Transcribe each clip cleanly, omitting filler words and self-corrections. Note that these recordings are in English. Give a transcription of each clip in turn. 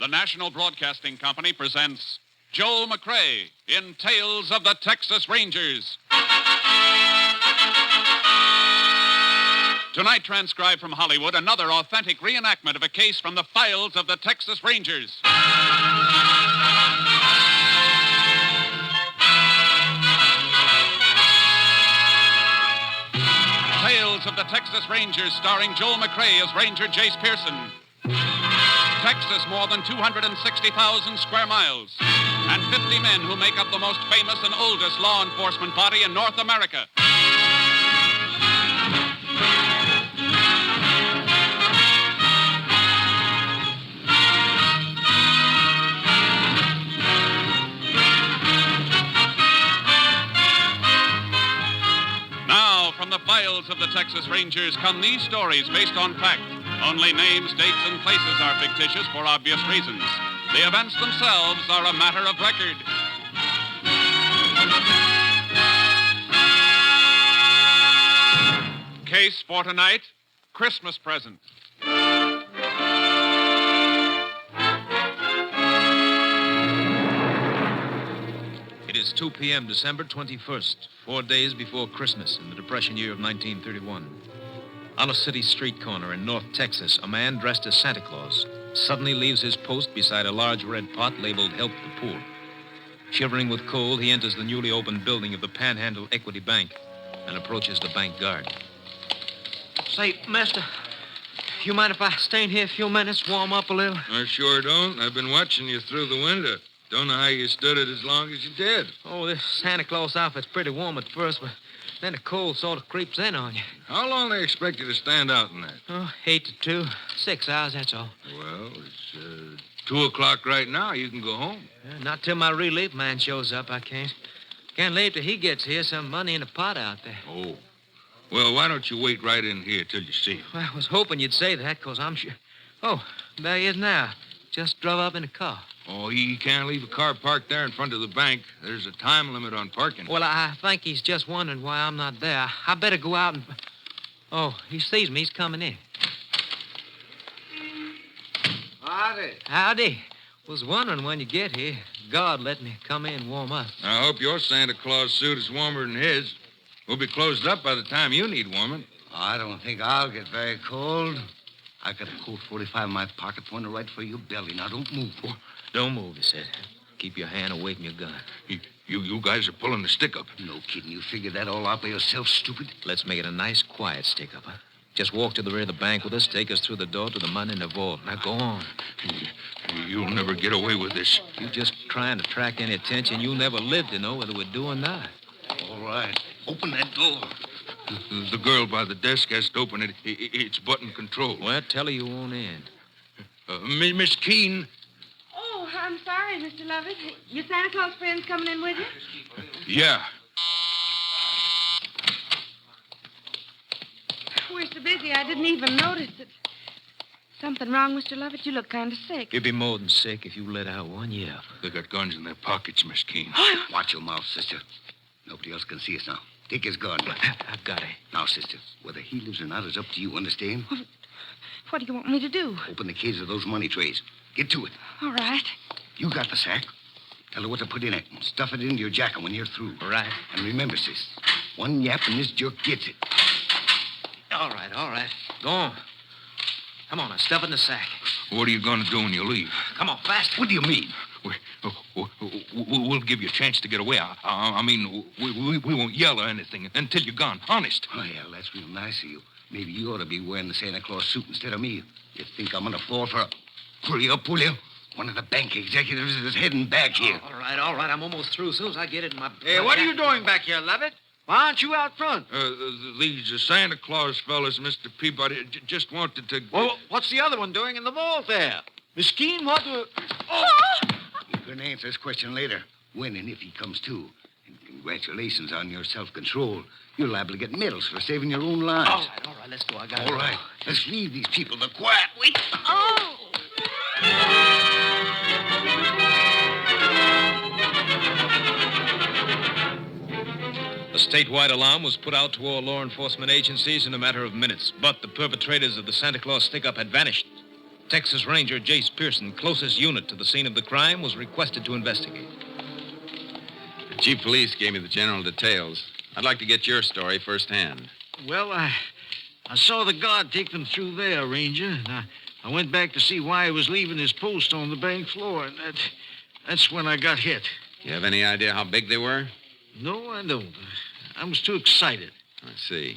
The National Broadcasting Company presents Joel McCrea in Tales of the Texas Rangers. Tonight, transcribed from Hollywood, another authentic reenactment of a case from the files of the Texas Rangers. Tales of the Texas Rangers, starring Joel McCrea as Ranger Jace Pearson. Texas, more than 260,000 square miles, and 50 men who make up the most famous and oldest law enforcement body in North America. Now, from the files of the Texas Rangers come these stories based on fact. Only names, dates, and places are fictitious for obvious reasons. The events themselves are a matter of record. Case for tonight, Christmas present. It is 2 p.m., December 21st, 4 days before Christmas in the Depression year of 1931. On a city street corner in North Texas, a man dressed as Santa Claus suddenly leaves his post beside a large red pot labeled Help the Poor. Shivering with cold, he enters the newly opened building of the Panhandle Equity Bank and approaches the bank guard. Say, mister, you mind if I stay in here a few minutes, warm up a little? I sure don't. I've been watching you through the window. Don't know how you stood it as long as you did. Oh, this Santa Claus outfit's pretty warm at first, but then the cold sort of creeps in on you. How long they expect you to stand out in that? Oh, 8 to 2. 6 hours, that's all. Well, it's 2 o'clock right now. You can go home. Not till my relief man shows up, I can't. Can't leave till he gets here. Some money in the pot out there. Oh. Well, why don't you wait right in here till you see him? Well, I was hoping you'd say that, because I'm sure... Oh, there he is now. Just drove up in a car. Oh, he can't leave a car parked there in front of the bank. There's a time limit on parking. Well, I think he's just wondering why I'm not there. I better go out and... Oh, he sees me. He's coming in. Howdy. Howdy. Was wondering when you get here. God let me come in and warm up. I hope your Santa Claus suit is warmer than his. We'll be closed up by the time you need warming. I don't think I'll get very cold. I got a Colt 45 in my pocket, pointed right for your belly. Now, don't move. Don't move, he said. Keep your hand away from your gun. You guys are pulling the stick up. No kidding. You figured that all out by yourself, stupid? Let's make it a nice, quiet stick-up, huh? Just walk to the rear of the bank with us, take us through the door to the money in the vault. Now, go on. You'll never get away with this. You just trying to attract any attention. You'll never live to know whether we're doing or not. All right. Open that door. The girl by the desk has to open it. It's button control. Well, tell her you won't in. Miss Keene. Oh, I'm sorry, Mr. Lovett. Your Santa Claus friend's coming in with you? Yeah. We're so busy, I didn't even notice it. Something wrong, Mr. Lovett? You look kind of sick. You'd be more than sick if you let out one yell. They got guns in their pockets, Miss Keene. Watch your mouth, sister. Nobody else can see us now. Take his gun. I've got it. Now, sister, whether he lives or not is up to you, understand? What do you want me to do? Open the cases of those money trays. Get to it. All right. You got the sack. Tell her what to put in it. And stuff it into your jacket when you're through. Right. And remember, sis, one yap and this jerk gets it. All right. Go on. Come on, now, stuff it in the sack. What are you going to do when you leave? Come on, faster. What do you mean? We'll give you a chance to get away. I mean, we won't yell or anything until you're gone. Honest. Oh, yeah, that's real nice of you. Maybe you ought to be wearing the Santa Claus suit instead of me. You think I'm going to fall for a... Hurry up, will you? One of the bank executives is heading back here. All right. I'm almost through. As soon as I get it in my... Hey, what are you doing back here, Lovett? Why aren't you out front? These Santa Claus fellas, Mr. Peabody, just wanted to... Well, what's the other one doing in the vault there? Miss Keene, what the... Oh! You can answer this question later, when and if he comes to. And congratulations on your self-control. You're liable to get medals for saving your own lives. All right, let's go. I got it. All right, let's leave these people the quiet. Wait. Oh! A statewide alarm was put out to all law enforcement agencies in a matter of minutes, but the perpetrators of the Santa Claus stick-up had vanished. Texas Ranger Jace Pearson, closest unit to the scene of the crime, was requested to investigate. The chief of police gave me the general details. I'd like to get your story firsthand. Well, I saw the guard take them through there, Ranger, and I went back to see why he was leaving his post on the bank floor, and that's when I got hit. You have any idea how big they were? No, I don't. I was too excited. I see.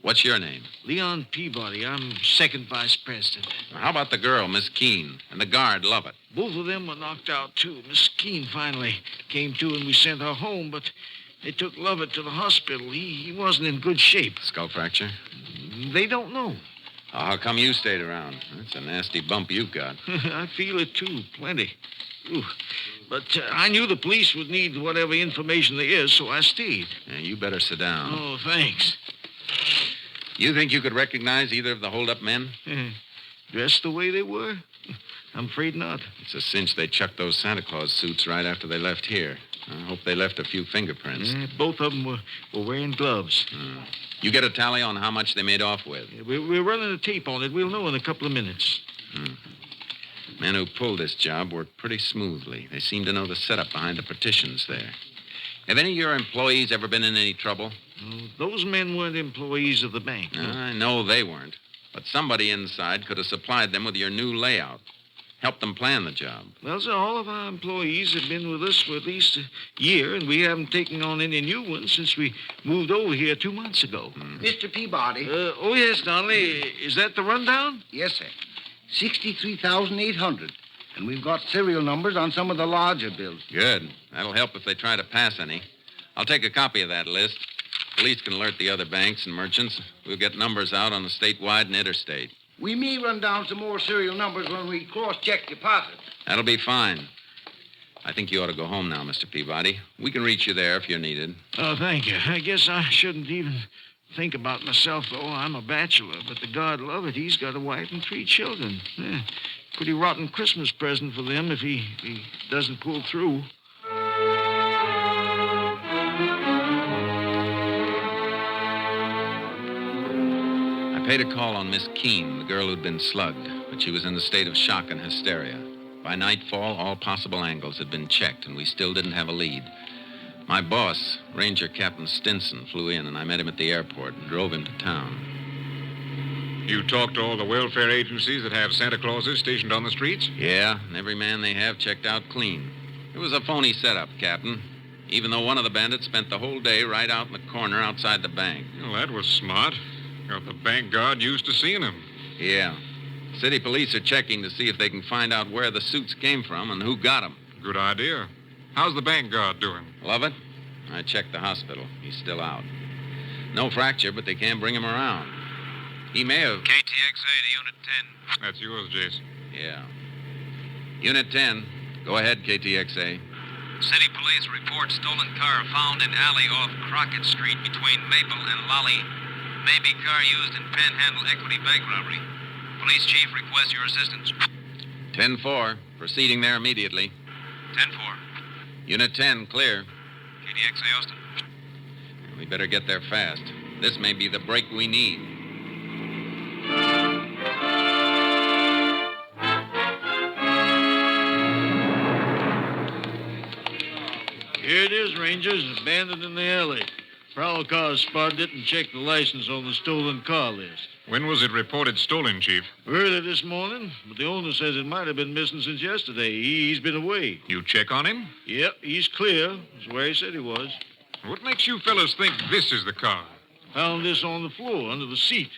What's your name? Leon Peabody. I'm second vice president. Now, how about the girl, Miss Keene, and the guard, Lovett? Both of them were knocked out, too. Miss Keene finally came to, and we sent her home, but they took Lovett to the hospital. He wasn't in good shape. Skull fracture? They don't know. Oh, how come you stayed around? That's a nasty bump you've got. I feel it, too. Plenty. Ooh. But I knew the police would need whatever information there is, so I stayed. Yeah, you better sit down. Oh, thanks. You think you could recognize either of the hold-up men? Dressed the way they were? I'm afraid not. It's a cinch they chucked those Santa Claus suits right after they left here. I hope they left a few fingerprints. Both of them were wearing gloves. You get a tally on how much they made off with? We're running a tape on it. We'll know in a couple of minutes. Men who pulled this job worked pretty smoothly. They seem to know the setup behind the partitions there. Have any of your employees ever been in any trouble? Those men weren't employees of the bank. No. I know they weren't. But somebody inside could have supplied them with your new layout. Helped them plan the job. Well, sir, all of our employees have been with us for at least a year, and we haven't taken on any new ones since we moved over here 2 months ago. Mr. Peabody. Oh, yes, Donnelly. Is that the rundown? Yes, sir. 63,800. And we've got serial numbers on some of the larger bills. Good. That'll help if they try to pass any. I'll take a copy of that list. Police can alert the other banks and merchants. We'll get numbers out on the statewide and interstate. We may run down some more serial numbers when we cross-check deposits. That'll be fine. I think you ought to go home now, Mr. Peabody. We can reach you there if you're needed. Oh, thank you. I guess I shouldn't even think about myself, though. I'm a bachelor, but the God love it, he's got a wife and 3 children. Pretty rotten Christmas present for them if he doesn't pull through. I paid a call on Miss Keene, the girl who'd been slugged, but she was in a state of shock and hysteria. By nightfall, all possible angles had been checked, and we still didn't have a lead. My boss, Ranger Captain Stinson, flew in, and I met him at the airport and drove him to town. You talked to all the welfare agencies that have Santa Clauses stationed on the streets? Yeah, and every man they have checked out clean. It was a phony setup, Captain. Even though one of the bandits spent the whole day right out in the corner outside the bank. Well, that was smart. Got the bank guard used to seeing him. Yeah. City police are checking to see if they can find out where the suits came from and who got them. Good idea. How's the bank guard doing? Lovett? I checked the hospital. He's still out. No fracture, but they can't bring him around. He may have... KTXA to Unit 10. That's yours, Jace. Yeah. Unit 10. Go ahead, KTXA. City police report stolen car found in alley off Crockett Street between Maple and Lolly. May be car used in Panhandle Equity Bank robbery. Police chief requests your assistance. 10-4. Proceeding there immediately. 10-4. Unit 10, clear. KTXA Austin. We better get there fast. This may be the break we need. Here it is, Rangers, abandoned in the alley. Prowl car spotted it and checked the license on the stolen car list. When was it reported stolen, Chief? Early this morning, but the owner says it might have been missing since yesterday. He's been away. You check on him? Yep, he's clear. That's where he said he was. What makes you fellas think this is the car? Found this on the floor, under the seat.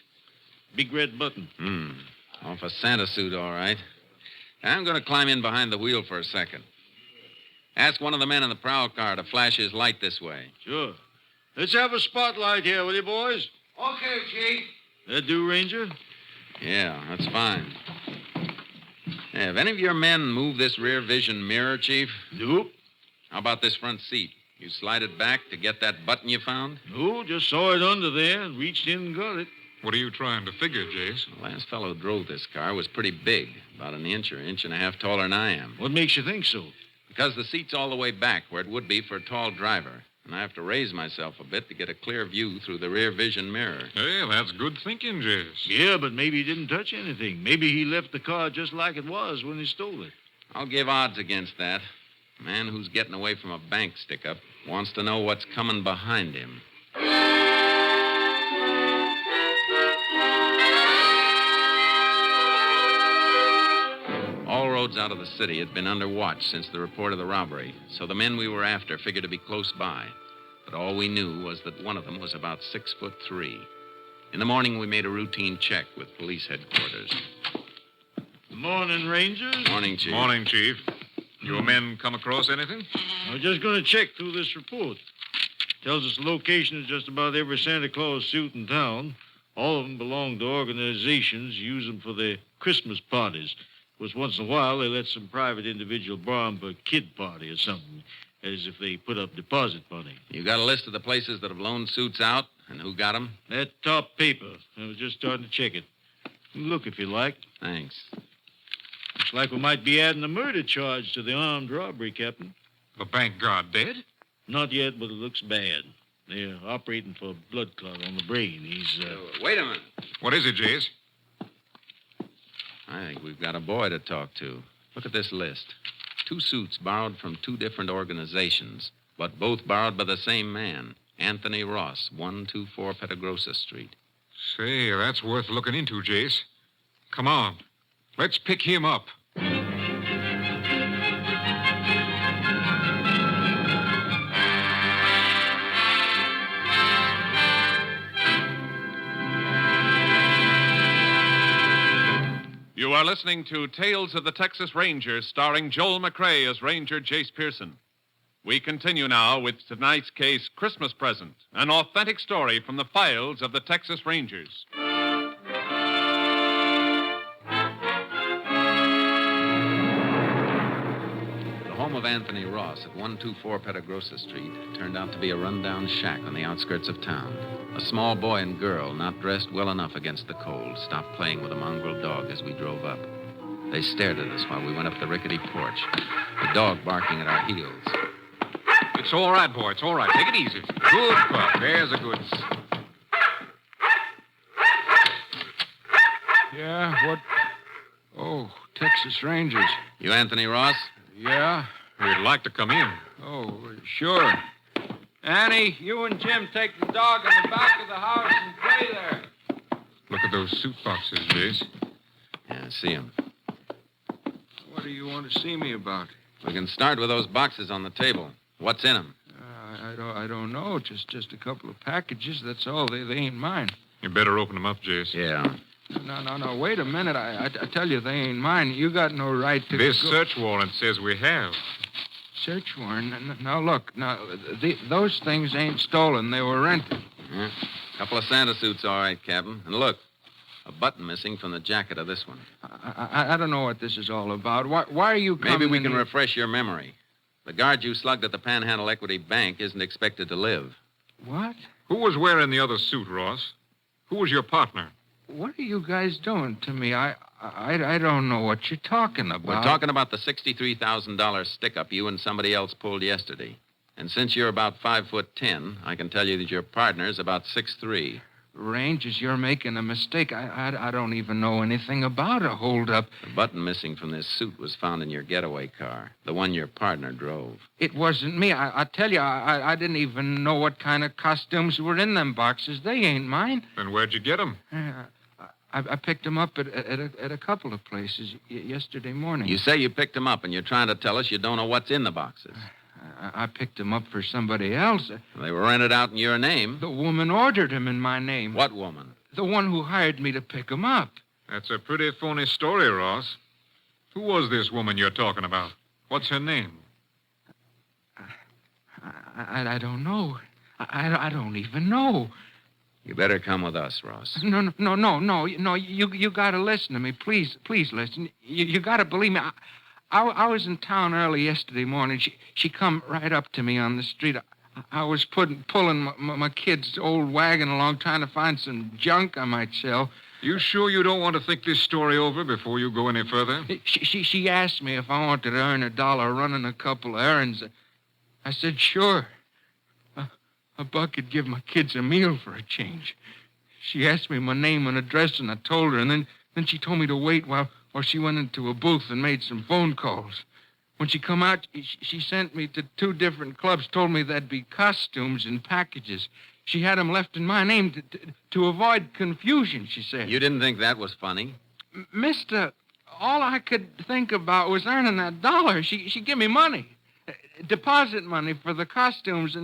Big red button. Off a Santa suit, all right. I'm going to climb in behind the wheel for a second. Ask one of the men in the prowl car to flash his light this way. Sure. Let's have a spotlight here, will you, boys? Okay, Chief. That do, Ranger? Yeah, that's fine. Hey, have any of your men moved this rear vision mirror, Chief? Nope. How about this front seat? You slide it back to get that button you found? No, just saw it under there and reached in and got it. What are you trying to figure, Jace? The last fellow who drove this car was pretty big, about an inch or inch and a half taller than I am. What makes you think so? Because the seat's all the way back where it would be for a tall driver. and I have to raise myself a bit to get a clear view through the rear vision mirror. Hey, that's good thinking, Jace. Yeah, but maybe he didn't touch anything. Maybe he left the car just like it was when he stole it. I'll give odds against that. A man who's getting away from a bank stick-up wants to know what's coming behind him. All roads out of the city had been under watch since the report of the robbery, so the men we were after figured to be close by. But all we knew was that one of them was about 6'3". In the morning, we made a routine check with police headquarters. Morning, Rangers. Morning, Chief. Morning, Chief. Your men come across anything? I was just going to check through this report. Tells us the location of just about every Santa Claus suit in town. All of them belong to organizations, use them for their Christmas parties. Was once in a while they let some private individual borrow them for a kid party or something, as if they put up deposit money. You got a list of the places that have loaned suits out and who got them? That top paper. I was just starting to check it. Look if you like. Thanks. Looks like we might be adding a murder charge to the armed robbery, Captain. The bank guard dead? Not yet, but it looks bad. They're operating for a blood clot on the brain. He's, Wait a minute. What is it, Jace? I think we've got a boy to talk to. Look at this list. 2 suits borrowed from 2 different organizations, but both borrowed by the same man, Anthony Ross, 124 Petagrosa Street. Say, that's worth looking into, Jace. Come on. Let's pick him up. You are listening to Tales of the Texas Rangers, starring Joel McCrea as Ranger Jace Pearson. We continue now with tonight's case, Christmas Present, an authentic story from the files of the Texas Rangers. The home of Anthony Ross at 124 Petagrosa Street turned out to be a rundown shack on the outskirts of town. A small boy and girl, not dressed well enough against the cold, stopped playing with a mongrel dog as we drove up. They stared at us while we went up the rickety porch, the dog barking at our heels. It's all right, boy. It's all right. Take it easy. Good pup. There's a good... Yeah, what? Oh, Texas Rangers. You Anthony Ross? Yeah? We'd like to come in. Oh, sure. Annie, you and Jim take the dog in the back of the house and play there. Look at those suit boxes, Jace. Yeah, see him. What do you want to see me about? We can start with those boxes on the table. What's in them? I don't know. Just a couple of packages. That's all. They ain't mine. You better open them up, Jace. Yeah. No. Wait a minute. I tell you, they ain't mine. You got no right to. This search warrant says we have. Search warrant? Now, look. Now, those things ain't stolen. They were rented. Yeah. Couple of Santa suits, all right, Captain. And look, a button missing from the jacket of this one. I don't know what this is all about. Why are you coming Maybe we in can here? refresh your memory. The guard you slugged at the Panhandle Equity Bank isn't expected to live. What? Who was wearing the other suit, Ross? Who was your partner? What are you guys doing to me? I don't know what you're talking about. We're talking about the $63,000 stick-up you and somebody else pulled yesterday. And since you're about 5'10", I can tell you that your partner's about 6'3". Rangers, you're making a mistake. I don't even know anything about a holdup. The button missing from this suit was found in your getaway car, the one your partner drove. It wasn't me. I tell you, I didn't even know what kind of costumes were in them boxes. They ain't mine. Then where'd you get them? I picked them up at a couple of places yesterday morning. You say you picked them up, and you're trying to tell us you don't know what's in the boxes. I picked them up for somebody else. They were rented out in your name. The woman ordered them in my name. What woman? The one who hired me to pick them up. That's a pretty phony story, Ross. Who was this woman you're talking about? What's her name? I don't know. I don't even know. You better come with us, Ross. No. You got to listen to me. Please listen. You got to believe me. I was in town early yesterday morning. She come right up to me on the street. I was pulling my kid's old wagon along, trying to find some junk I might sell. You sure you don't want to think this story over before you go any further? She asked me if I wanted to earn $1 running a couple of errands. I said, sure. a buck could give my kids a meal for a change. She asked me my name and address, and I told her, and then she told me to wait while she went into a booth and made some phone calls. When she come out, she sent me to 2 different clubs, told me there'd be costumes and packages. She had 'em left in my name to avoid confusion, she said. You didn't think that was funny? Mister, all I could think about was earning that dollar. She gave me money, deposit money for the costumes,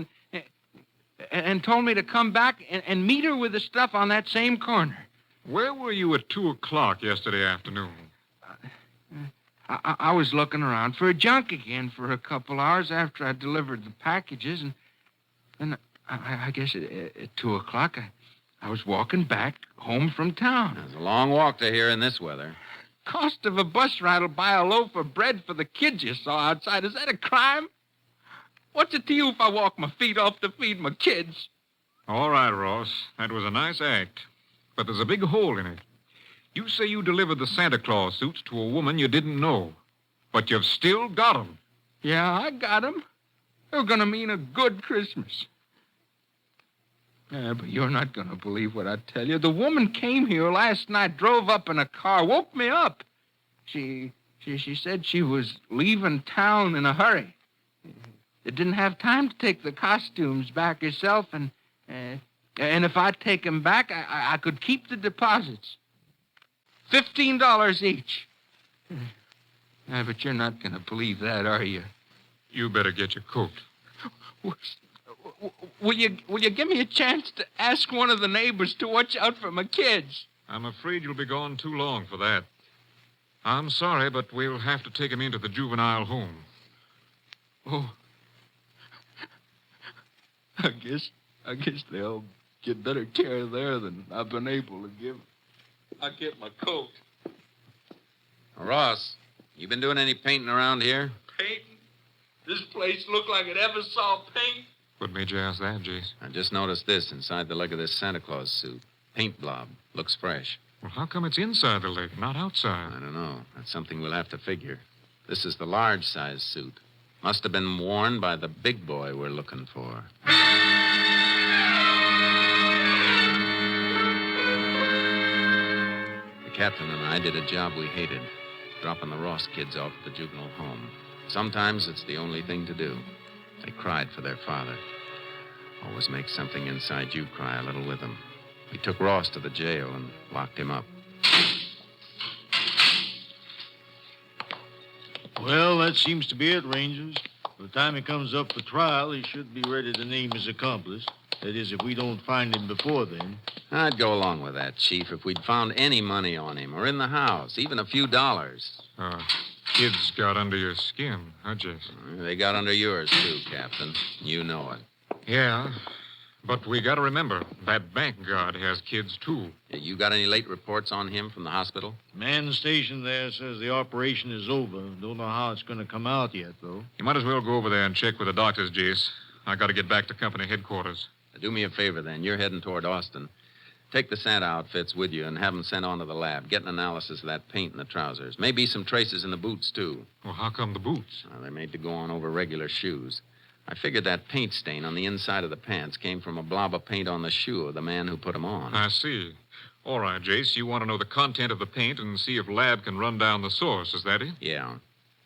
and told me to come back and meet her with the stuff on that same corner. Where were you at 2 o'clock yesterday afternoon? I was looking around for a junk again for a couple hours after I delivered the packages, and then I guess at 2 o'clock I was walking back home from town. It's a long walk to here in this weather. Cost of a bus ride will buy a loaf of bread for the kids you saw outside. Is that a crime? What's it to you if I walk my feet off to feed my kids? All right, Ross. That was a nice act. But there's a big hole in it. You say you delivered the Santa Claus suits to a woman you didn't know. But you've still got 'em. Yeah, I got 'em. They're going to mean a good Christmas. Yeah, but you're not going to believe what I tell you. The woman came here last night, drove up in a car, woke me up. She said she was leaving town in a hurry. She didn't have time to take the costumes back herself, and if I'd take 'em back, I could keep the deposits. $15 each. Yeah, but you're not going to believe that, are you? You better get your coat. Will you give me a chance to ask one of the neighbors to watch out for my kids? I'm afraid you'll be gone too long for that. I'm sorry, but we'll have to take him into the juvenile home. Oh. I guess they'll get better care there than I've been able to give. I'll get my coat. Ross, you been doing any painting around here? Painting? This place looked like it ever saw paint. What made you ask that, Jace? I just noticed this inside the leg of this Santa Claus suit. Paint blob. Looks fresh. Well, how come it's inside the leg, not outside? I don't know. That's something we'll have to figure. This is the large size suit. Must have been worn by the big boy we're looking for. The captain and I did a job we hated, dropping the Ross kids off at the juvenile home. Sometimes it's the only thing to do. They cried for their father. Always makes something inside you cry a little with them. We took Ross to the jail and locked him up. Well, that seems to be it, Rangers. By the time he comes up for trial, he should be ready to name his accomplice. That is, if we don't find him before then. I'd go along with that, Chief, if we'd found any money on him or in the house, even a few dollars. Kids got under your skin, huh, Jace? They got under yours, too, Captain. You know it. Yeah, but we got to remember, that bank guard has kids, too. You got any late reports on him from the hospital? Man stationed there says the operation is over. Don't know how it's going to come out yet, though. You might as well go over there and check with the doctors, Jace. I got to get back to company headquarters. Do me a favor, then. You're heading toward Austin. Take the Santa outfits with you and have them sent on to the lab. Get an analysis of that paint in the trousers. Maybe some traces in the boots, too. Well, how come the boots? They're made to go on over regular shoes. I figured that paint stain on the inside of the pants came from a blob of paint on the shoe of the man who put them on. I see. All right, Jace, you want to know the content of the paint and see if lab can run down the source, is that it? Yeah.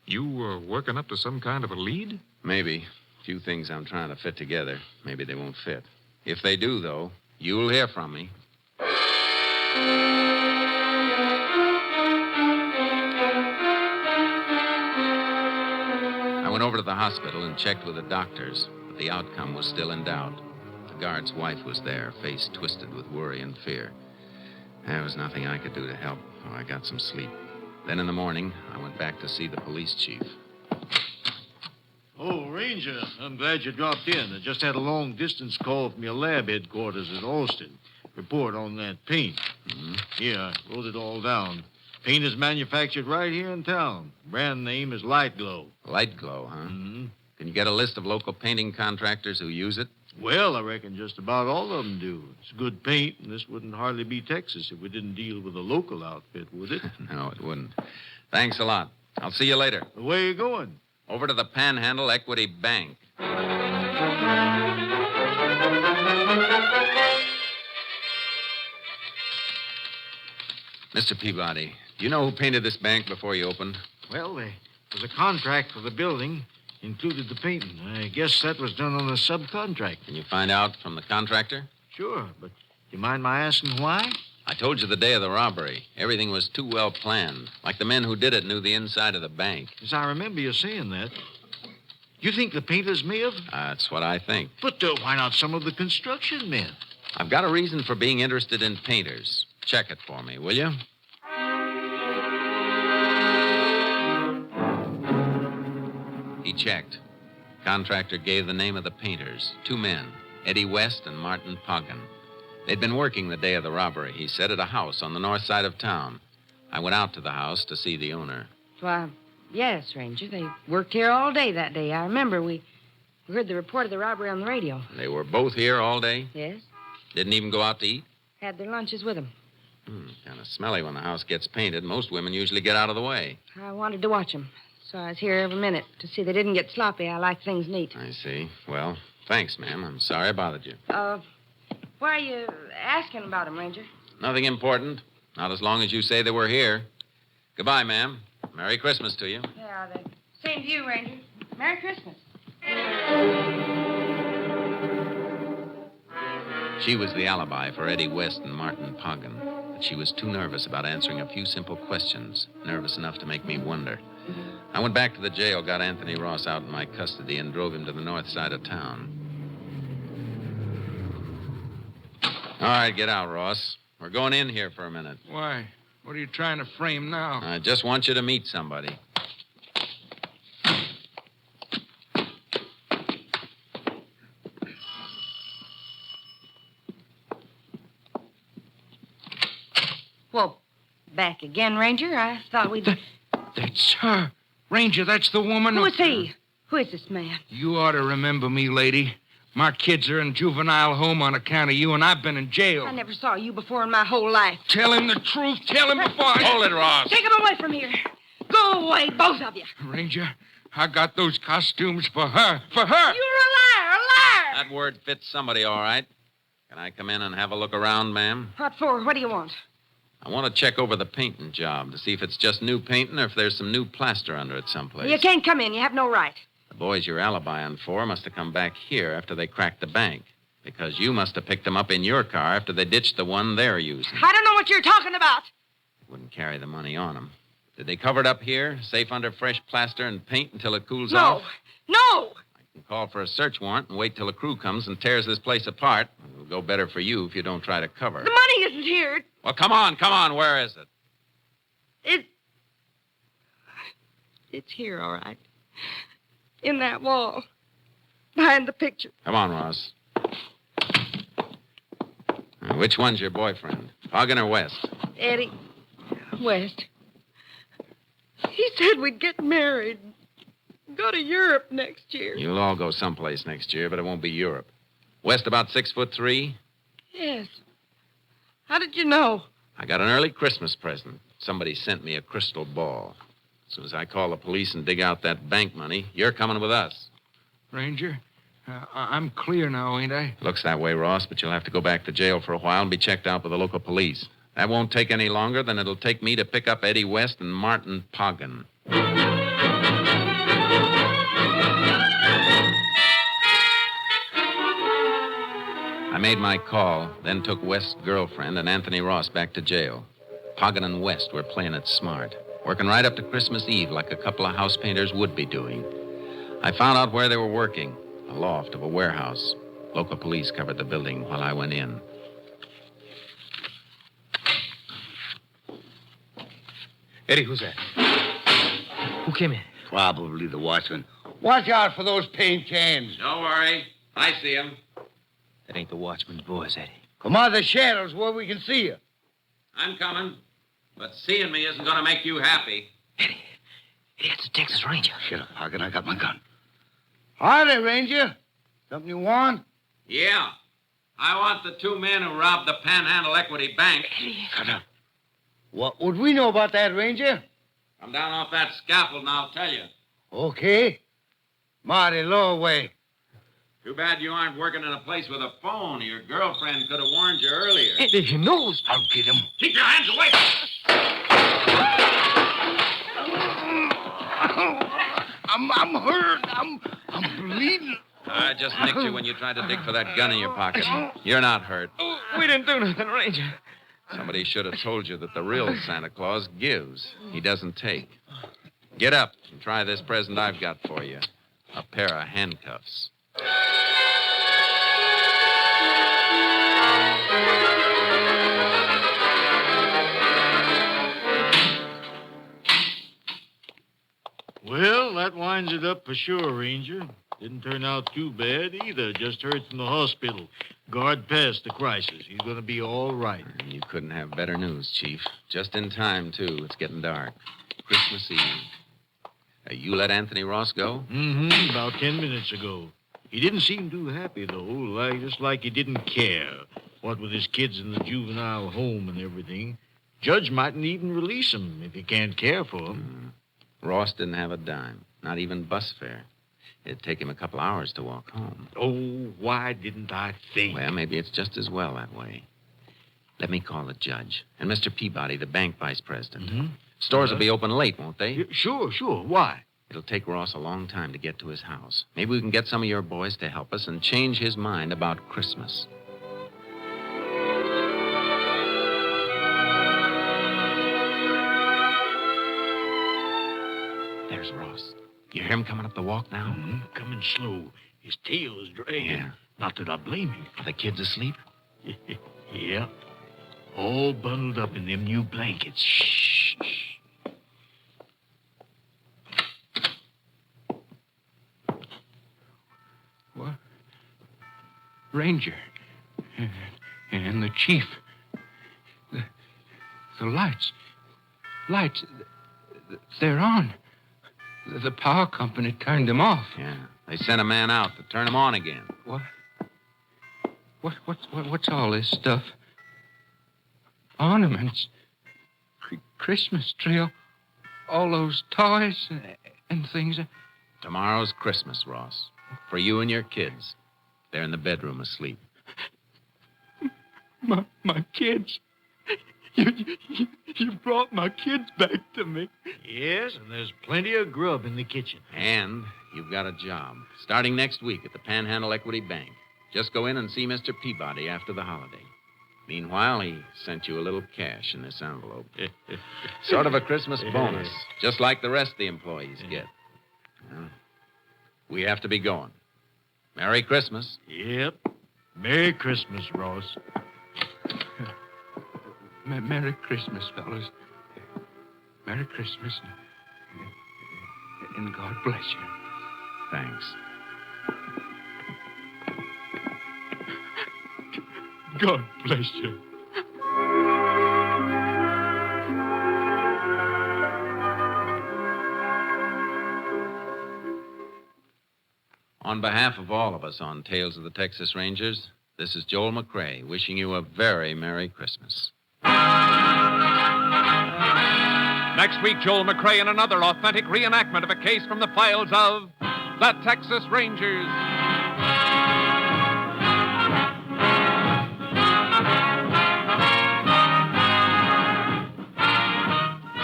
You working up to some kind of a lead? Maybe. A few things I'm trying to fit together. Maybe they won't fit. If they do, though, you'll hear from me. I went over to the hospital and checked with the doctors, but the outcome was still in doubt. The guard's wife was there, face twisted with worry and fear. There was nothing I could do to help, so I got some sleep. Then in the morning, I went back to see the police chief. Oh, Ranger, I'm glad you dropped in. I just had a long-distance call from your lab headquarters at Austin. Report on that paint. Mm-hmm. Here, I wrote it all down. Paint is manufactured right here in town. Brand name is Light Glow. Light Glow, huh? Mm-hmm. Can you get a list of local painting contractors who use it? Well, I reckon just about all of them do. It's good paint, and this wouldn't hardly be Texas if we didn't deal with a local outfit, would it? No, it wouldn't. Thanks a lot. I'll see you later. Where you going? Over to the Panhandle Equity Bank. Mr. Peabody, do you know who painted this bank before you opened? Well, there was a contract for the building, included the painting. I guess that was done on a subcontract. Can you find out from the contractor? Sure, but do you mind my asking why? I told you the day of the robbery. Everything was too well planned. Like the men who did it knew the inside of the bank. Yes, I remember you saying that. You think the painters may have? That's what I think. But why not some of the construction men? I've got a reason for being interested in painters. Check it for me, will you? He checked. Contractor gave the name of the painters. 2 men, Eddie West and Martin Poggin. They'd been working the day of the robbery, he said, at a house on the north side of town. I went out to the house to see the owner. Why, yes, Ranger. They worked here all day that day. I remember we heard the report of the robbery on the radio. They were both here all day? Yes. Didn't even go out to eat? Had their lunches with them. Kind of smelly when the house gets painted. Most women usually get out of the way. I wanted to watch them, so I was here every minute to see they didn't get sloppy. I like things neat. I see. Well, thanks, ma'am. I'm sorry I bothered you. Why are you asking about them, Ranger? Nothing important. Not as long as you say they were here. Goodbye, ma'am. Merry Christmas to you. Yeah, the same to you, Ranger. Merry Christmas. She was the alibi for Eddie West and Martin Poggin. But she was too nervous about answering a few simple questions. Nervous enough to make me wonder. I went back to the jail, got Anthony Ross out in my custody, and drove him to the north side of town. All right, get out, Ross. We're going in here for a minute. Why? What are you trying to frame now? I just want you to meet somebody. Well, back again, Ranger. I thought we'd... That's her. Ranger, that's the woman. Who is he? Who is this man? You ought to remember me, lady. My kids are in juvenile home on account of you, and I've been in jail. I never saw you before in my whole life. Tell him the truth. Tell him before I... Hold it, Ross. Take him away from here. Go away, both of you. Ranger, I got those costumes for her. For her! You're a liar, a liar! That word fits somebody all right. Can I come in and have a look around, ma'am? What for? What do you want? I want to check over the painting job to see if it's just new painting or if there's some new plaster under it someplace. You can't come in. You have no right. The boys you're alibying for must have come back here after they cracked the bank. Because you must have picked them up in your car after they ditched the one they're using. I don't know what you're talking about. Wouldn't carry the money on them. Did they cover it up here, safe under fresh plaster and paint until it cools No. off? No. I can call for a search warrant and wait till a crew comes and tears this place apart. It'll go better for you if you don't try to cover it. The money isn't here. Well, come on. Where is it? It's here, all right. In that wall. Behind the picture. Come on, Ross. Now, which one's your boyfriend? Poggin or West? Eddie West. He said we'd get married. Go to Europe next year. You'll all go someplace next year, but it won't be Europe. West about 6'3". Yes. How did you know? I got an early Christmas present. Somebody sent me a crystal ball. As soon as I call the police and dig out that bank money, you're coming with us. Ranger, I'm clear now, ain't I? Looks that way, Ross, but you'll have to go back to jail for a while and be checked out by the local police. That won't take any longer than it'll take me to pick up Eddie West and Martin Poggin. I made my call, then took West's girlfriend and Anthony Ross back to jail. Poggin and West were playing it smart, working right up to Christmas Eve like a couple of house painters would be doing. I found out where they were working, a loft of a warehouse. Local police covered the building while I went in. Eddie, who's that? Who came in? Probably the watchman. Watch out for those paint cans. Don't worry. I see him. That ain't the watchman's boys, Eddie. Come out of the shadows where we can see you. I'm coming. But seeing me isn't going to make you happy. Eddie, it's the Texas Ranger. Shut up, Poggin. I got my gun. Howdy, Ranger. Something you want? Yeah. I want the 2 men who robbed the Panhandle Equity Bank. Shut up. What would we know about that, Ranger? Come down off that scaffold and I'll tell you. Okay. Marty, lower away. Too bad you aren't working in a place with a phone. Your girlfriend could have warned you earlier. He knows. I'll get him. Keep your hands away! I'm hurt. I'm bleeding. I just nicked you when you tried to dig for that gun in your pocket. You're not hurt. We didn't do nothing, Ranger. Somebody should have told you that the real Santa Claus gives. He doesn't take. Get up and try this present I've got for you. A pair of handcuffs. Well, that winds it up for sure, Ranger. Didn't turn out too bad either. Just heard from the hospital. Guard passed the crisis. He's going to be all right. You couldn't have better news, Chief. Just in time, too. It's getting dark. Christmas Eve. You let Anthony Ross go? Mm-hmm. About 10 minutes ago. He didn't seem too happy, though. Just like he didn't care. What with his kids in the juvenile home and everything. Judge mightn't even release him if he can't care for him. Ross didn't have a dime. Not even bus fare. It'd take him a couple hours to walk home. Oh, why didn't I think? Well, maybe it's just as well that way. Let me call the judge. And Mr. Peabody, the bank vice president. Mm-hmm. Stores will be open late, won't they? Sure. Why? It'll take Ross a long time to get to his house. Maybe we can get some of your boys to help us and change his mind about Christmas. There's Ross. You hear him coming up the walk now? Mm-hmm. Coming slow. His tail is dragging. Yeah. Not that I blame him. Are the kids asleep? Yeah. All bundled up in them new blankets. Shh. What? Ranger. And the chief. The lights. Lights. They're on. The power company turned them off. Yeah. They sent a man out to turn them on again. What? What's all this stuff? Ornaments. Christmas tree. All those toys and things. Tomorrow's Christmas, Ross. For you and your kids. They're in the bedroom asleep. My kids. You brought my kids back to me. Yes, and there's plenty of grub in the kitchen. And you've got a job. Starting next week at the Panhandle Equity Bank. Just go in and see Mr. Peabody after the holiday. Meanwhile, he sent you a little cash in this envelope. Sort of a Christmas bonus, just like the rest of the employees get. Well, we have to be going. Merry Christmas. Yep. Merry Christmas, Ross. Merry Christmas, fellas. Merry Christmas. And God bless you. Thanks. God bless you. On behalf of all of us on Tales of the Texas Rangers, this is Joel McCrae wishing you a very Merry Christmas. Next week, Joel McCrae in another authentic reenactment of a case from the files of the Texas Rangers.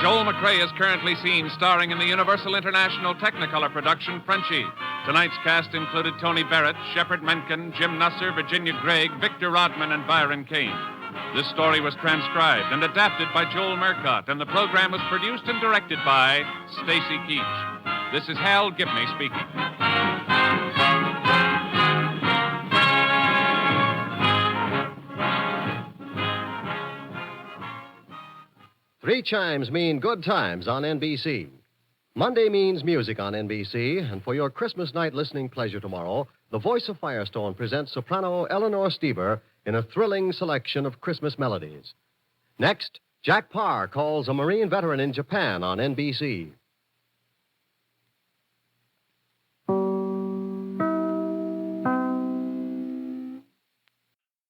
Joel McCrae is currently seen starring in the Universal International Technicolor production Frenchie. Tonight's cast included Tony Barrett, Shepard Menken, Jim Nusser, Virginia Gregg, Victor Rodman, and Byron Kane. This story was transcribed and adapted by Joel Murcott, and the program was produced and directed by Stacy Keach. This is Hal Gibney speaking. Three chimes mean good times on NBC. Monday means music on NBC, and for your Christmas night listening pleasure tomorrow, the voice of Firestone presents soprano Eleanor Steber in a thrilling selection of Christmas melodies. Next, Jack Parr calls a Marine veteran in Japan on NBC.